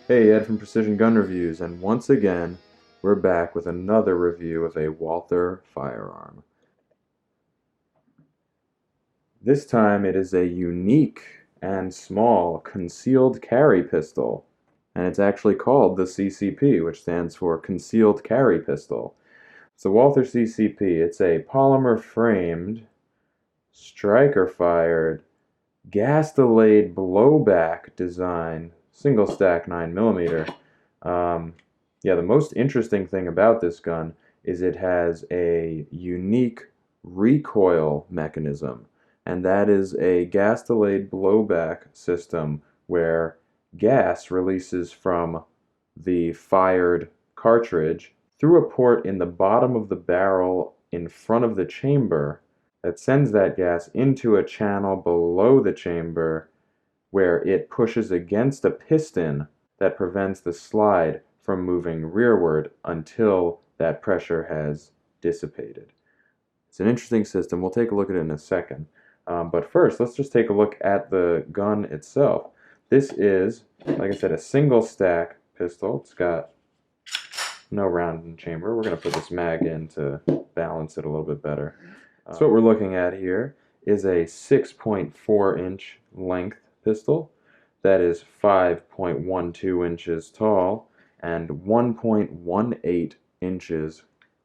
Hey, Ed from Precision Gun Reviews, and once again, we're back with another review of a Walther firearm. This time it is a unique and small concealed carry pistol, and it's actually called the CCP, which stands for Concealed Carry Pistol. It's a Walther CCP. It's a polymer-framed, striker-fired, gas-delayed blowback design, single-stack 9mm. Yeah, the most interesting thing about this gun is it has a unique recoil mechanism, and that is a gas-delayed blowback system where gas releases from the fired cartridge through a port in the bottom of the barrel in front of the chamber that sends that gas into a channel below the chamber where it pushes against a piston that prevents the slide from moving rearward until that pressure has dissipated. It's an interesting system. We'll take a look at it in a second. But first, let's just take a look at the gun itself. This is, like I said, a single stack pistol. It's got no round in the chamber. We're going to put this mag in to balance it a little bit better. So what we're looking at here is a 6.4-inch length pistol that is 5.12 inches tall and 1.18 inches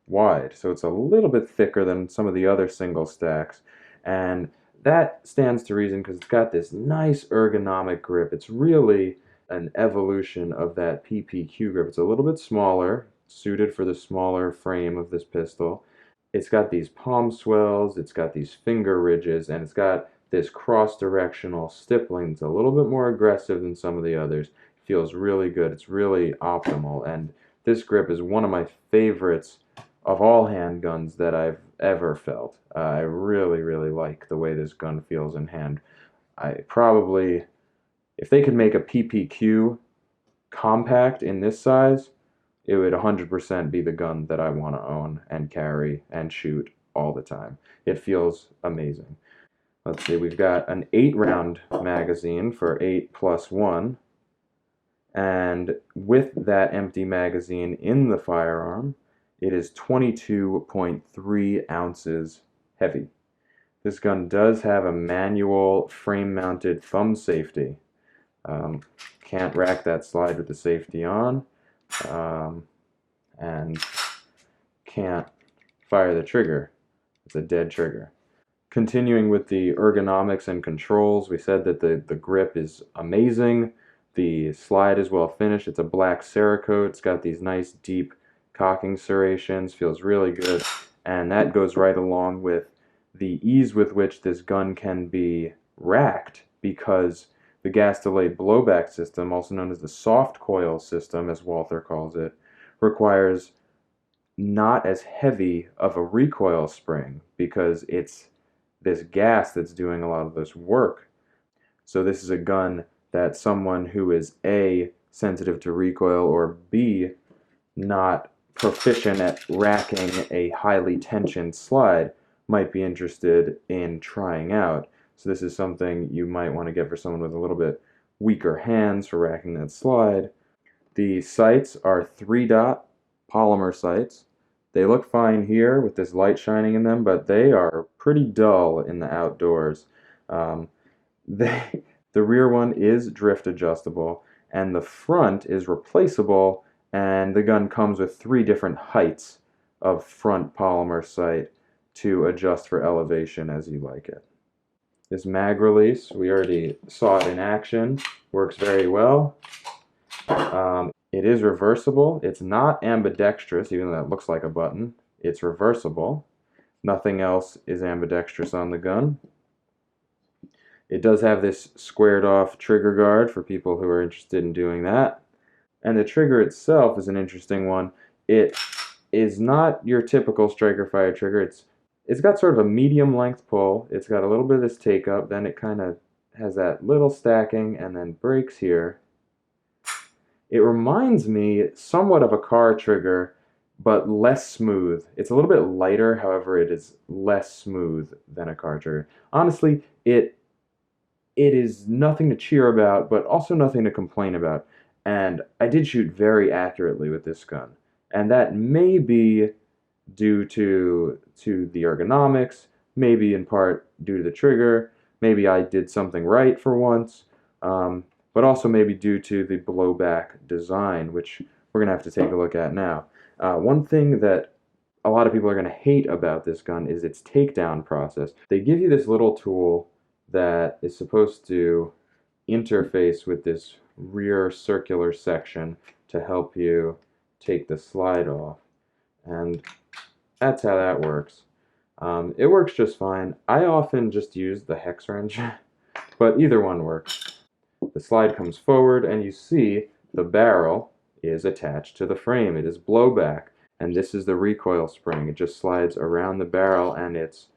wide. So it's a little bit thicker than some of the other single stacks, and that stands to reason because it's got this nice ergonomic grip. It's really an evolution of that PPQ grip. It's a little bit smaller, suited for the smaller frame of this pistol. It's got these palm swells, it's got these finger ridges, and it's got this cross-directional stippling. It's a little bit more aggressive than some of the others. It feels really good. It's really optimal, and this grip is one of my favorites of all handguns that I've ever felt. I really, really like the way this gun feels in hand. If they could make a PPQ compact in this size, it would 100% be the gun that I want to own and carry and shoot all the time. It feels amazing. Let's see, we've got an 8-round magazine for 8 plus 1, and with that empty magazine in the firearm, it is 22.3 ounces heavy. This gun does have a manual frame-mounted thumb safety. Can't rack that slide with the safety on. And can't fire the trigger. It's a dead trigger. Continuing with the ergonomics and controls, we said that the grip is amazing. The slide is well finished. It's a black Cerakote. It's got these nice deep cocking serrations. Feels really good. And that goes right along with the ease with which this gun can be racked, because the gas-delayed blowback system, also known as the Softcoil system, as Walther calls it, requires not as heavy of a recoil spring because it's this gas that's doing a lot of this work. So this is a gun that someone who is A, sensitive to recoil, or B, not proficient at racking a highly tensioned slide might be interested in trying out. So this is something you might want to get for someone with a little bit weaker hands for racking that slide. The sights are 3-dot polymer sights. They look fine here with this light shining in them, but they are pretty dull in the outdoors. The rear one is drift adjustable, and the front is replaceable, and the gun comes with 3 different heights of front polymer sight to adjust for elevation as you like it. This mag release, we already saw it in action, works very well. It is reversible. It's not ambidextrous, even though that looks like a button. It's reversible. Nothing else is ambidextrous on the gun. It does have this squared off trigger guard for people who are interested in doing that. And the trigger itself is an interesting one. It is not your typical striker fire trigger. It's got sort of a medium length pull. It's got a little bit of this take up, then it kind of has that little stacking and then breaks here. It reminds me somewhat of a car trigger, but less smooth. It's a little bit lighter, however, it is less smooth than a car trigger. Honestly, it is nothing to cheer about, but also nothing to complain about. And I did shoot very accurately with this gun. And that may be due to the ergonomics, maybe in part due to the trigger, maybe I did something right for once, but also maybe due to the blowback design, which we're going to have to take a look at now. One thing that a lot of people are going to hate about this gun is its takedown process. They give you this little tool that is supposed to interface with this rear circular section to help you take the slide off. And that's how that works. It works just fine. I often just use the hex wrench, but either one works. The slide comes forward and you see the barrel is attached to the frame. It is blowback, and this is the recoil spring. It just slides around the barrel and it's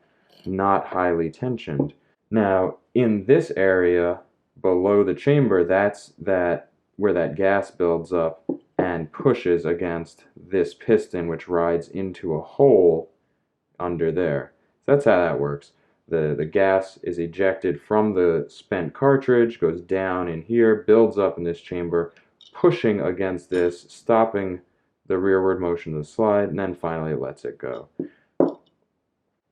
not highly tensioned. Now, in this area below the chamber, that's where that gas builds up and pushes against this piston, which rides into a hole under there. So that's how that works. The gas is ejected from the spent cartridge, goes down in here, builds up in this chamber, pushing against this, stopping the rearward motion of the slide, and then finally it lets it go.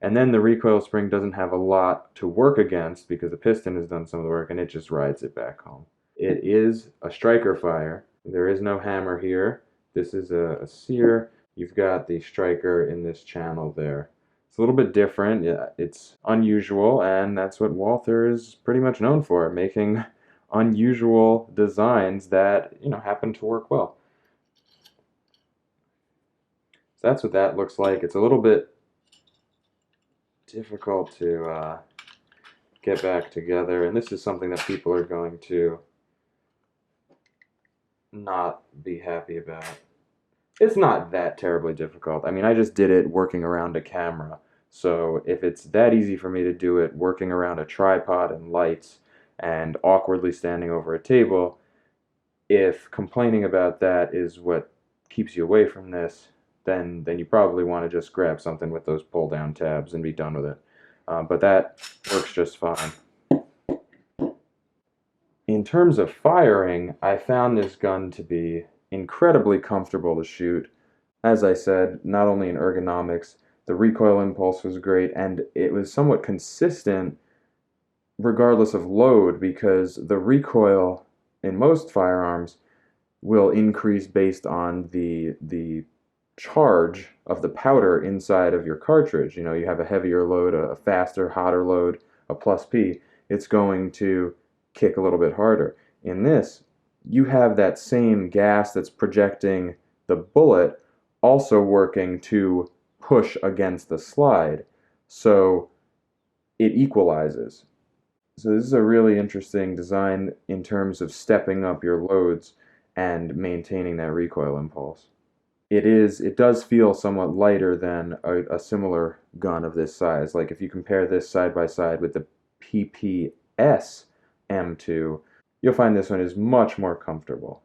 And then the recoil spring doesn't have a lot to work against because the piston has done some of the work and it just rides it back home. It is a striker fire. There is no hammer here. This is a sear. You've got the striker in this channel there. It's a little bit different. It's unusual, and that's what Walther is pretty much known for, making unusual designs that, happen to work well. So that's what that looks like. It's a little bit difficult to get back together, and this is something that people are going to not be happy about. It's not that terribly difficult. I mean, I just did it working around a camera. So if it's that easy for me to do it working around a tripod and lights and awkwardly standing over a table, if complaining about that is what keeps you away from this, then you probably want to just grab something with those pull down tabs and be done with it. But that works just fine. In terms of firing, I found this gun to be incredibly comfortable to shoot. As I said, not only in ergonomics, the recoil impulse was great, and it was somewhat consistent regardless of load, because the recoil in most firearms will increase based on the charge of the powder inside of your cartridge. You have a heavier load, a faster, hotter load, a plus P, it's going to kick a little bit harder. In this, you have that same gas that's projecting the bullet also working to push against the slide, so it equalizes. So this is a really interesting design in terms of stepping up your loads and maintaining that recoil impulse. It does feel somewhat lighter than a similar gun of this size. Like if you compare this side by side with the PPS M2, you'll find this one is much more comfortable.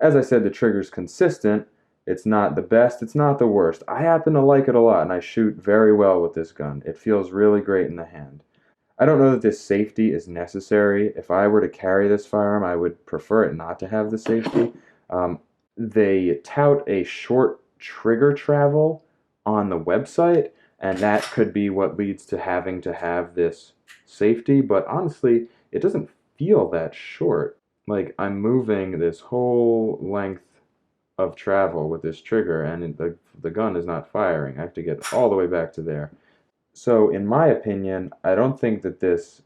As I said, the trigger's consistent. It's not the best, it's not the worst. I happen to like it a lot, and I shoot very well with this gun. It feels really great in the hand. I don't know that this safety is necessary. If I were to carry this firearm, I would prefer it not to have the safety. They tout a short trigger travel on the website, and that could be what leads to having to have this safety, but honestly, it doesn't feel that short. Like, I'm moving this whole length of travel with this trigger, and the gun is not firing. I have to get all the way back to there. So, in my opinion, I don't think that this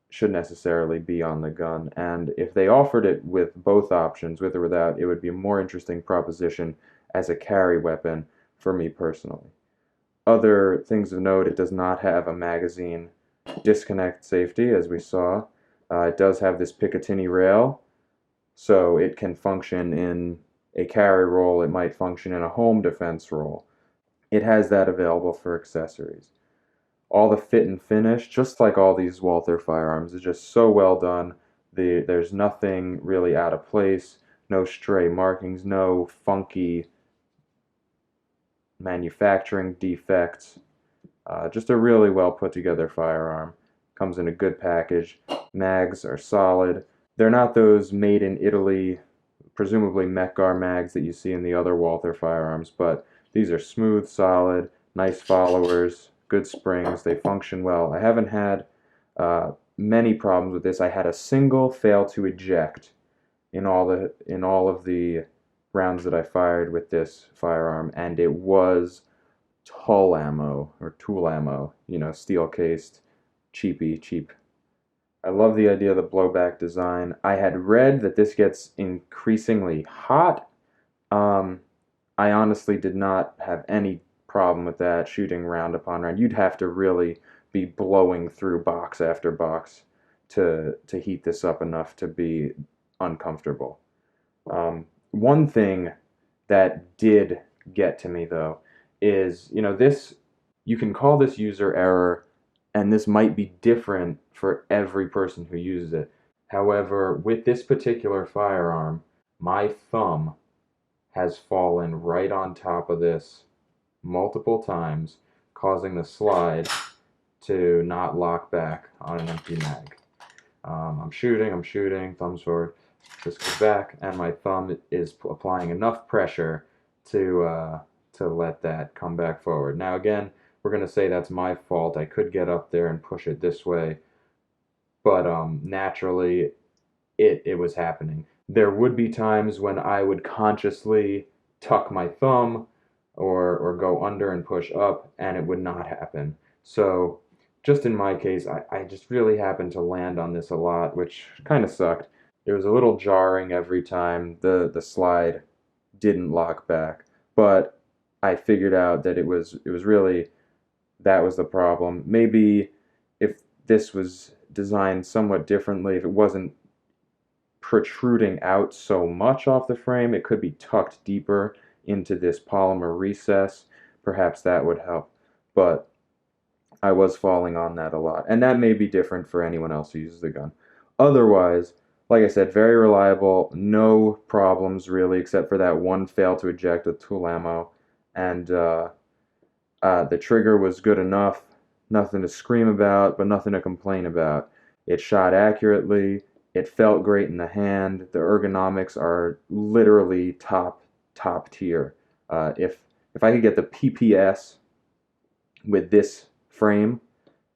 should necessarily be on the gun, and if they offered it with both options, with or without, it would be a more interesting proposition as a carry weapon for me personally. Other things of note, it does not have a magazine disconnect safety, as we saw. It does have this Picatinny rail, so it can function in a carry role. It might function in a home defense role. It has that available for accessories. All the fit and finish, just like all these Walther firearms, is just so well done. There's nothing really out of place, no stray markings, no funky manufacturing defects. Just a really well put together firearm. Comes in a good package. Mags are solid. They're not those made in Italy presumably Mech-Gar mags that you see in the other Walther firearms, but these are smooth, solid, nice followers, good springs, they function well. I haven't had many problems with this. I had a single fail to eject in all of the rounds that I fired with this firearm, and it was tool ammo, you know, steel cased, cheap. I love the idea of the blowback design. I had read that this gets increasingly hot. I honestly did not have any problem with that shooting round upon round. You'd have to really be blowing through box after box to heat this up enough to be uncomfortable. One thing that did get to me though is, you know, this, you can call this user error, and this might be different for every person who uses it. However, with this particular firearm, my thumb has fallen right on top of this multiple times, causing the slide to not lock back on an empty mag. I'm shooting, thumbs forward, this goes back, and my thumb is applying enough pressure to let that come back forward. Now again, we're going to say that's my fault. I could get up there and push it this way, but naturally it was happening. There would be times when I would consciously tuck my thumb or go under and push up, and it would not happen. So just in my case, I just really happened to land on this a lot, which kind of sucked. It was a little jarring every time the slide didn't lock back, but I figured out that it was really, that was the problem. Maybe if this was designed somewhat differently, if it wasn't protruding out so much off the frame, it could be tucked deeper into this polymer recess. Perhaps that would help, but I was falling on that a lot, and that may be different for anyone else who uses the gun. Otherwise, like I said, very reliable, no problems really, except for that one fail to eject with tool ammo, and the trigger was good enough, nothing to scream about, but nothing to complain about. It shot accurately, it felt great in the hand, the ergonomics are literally top tier. If I could get the PPS with this frame,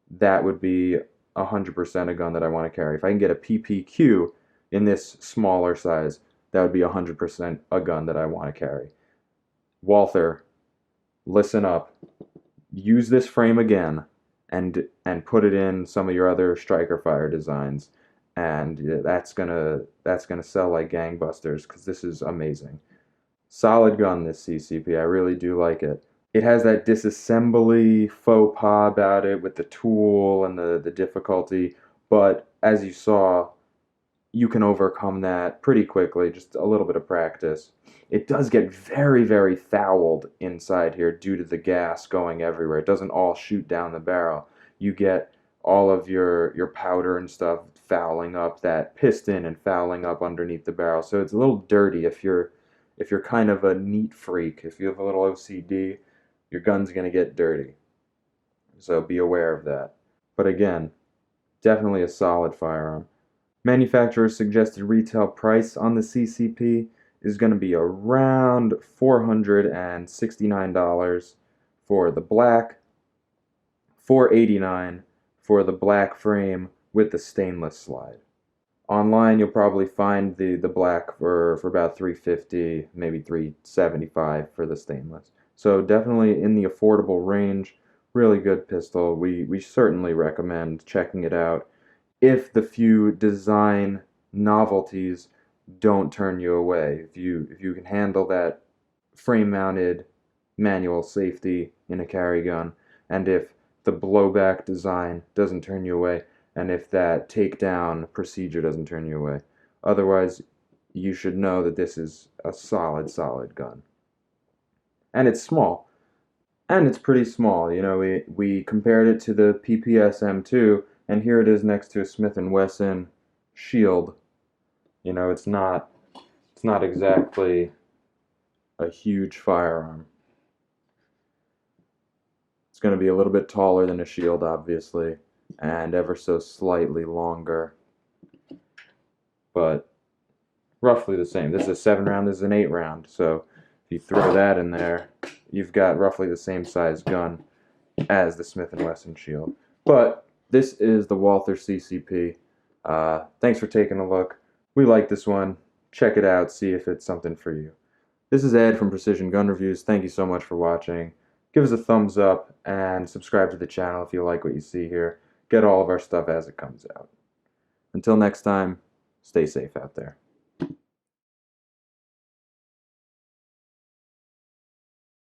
that would be 100% a gun that I want to carry. If I can get a PPQ in this smaller size, that would be 100% a gun that I want to carry. Walther, listen up. Use this frame again and put it in some of your other striker fire designs, and that's gonna sell like gangbusters, because this is amazing. Solid gun, this CCP. I really do like it. It has that disassembly faux pas about it with the tool and the difficulty, but as you saw, you can overcome that pretty quickly, just a little bit of practice. It does get very, very fouled inside here due to the gas going everywhere. It doesn't all shoot down the barrel. You get all of your powder and stuff fouling up that piston and fouling up underneath the barrel. So it's a little dirty if you're kind of a neat freak. If you have a little OCD, your gun's going to get dirty. So be aware of that. But again, definitely a solid firearm. Manufacturer's suggested retail price on the CCP is going to be around $469 for the black, $489 for the black frame with the stainless slide. Online, you'll probably find the black for about $350, maybe $375 for the stainless. So definitely in the affordable range, really good pistol. We certainly recommend checking it out if the few design novelties don't turn you away. If you can handle that frame-mounted manual safety in a carry gun, and if the blowback design doesn't turn you away, and if that takedown procedure doesn't turn you away. Otherwise, you should know that this is a solid gun. And it's small. And it's pretty small. You know, we compared it to the PPS M2, and here it is next to a Smith & Wesson Shield. You know, it's not exactly a huge firearm. It's going to be a little bit taller than a Shield, obviously, and ever so slightly longer. But roughly the same. This is a 7 round, this is an 8 round. So if you throw that in there, you've got roughly the same size gun as the Smith & Wesson shield. But this is the Walther CCP. Thanks for taking a look. We like this one. Check it out, see if it's something for you. This is Ed from Precision Gun Reviews. Thank you so much for watching. Give us a thumbs up and subscribe to the channel if you like what you see here. Get all of our stuff as it comes out. Until next time, stay safe out there.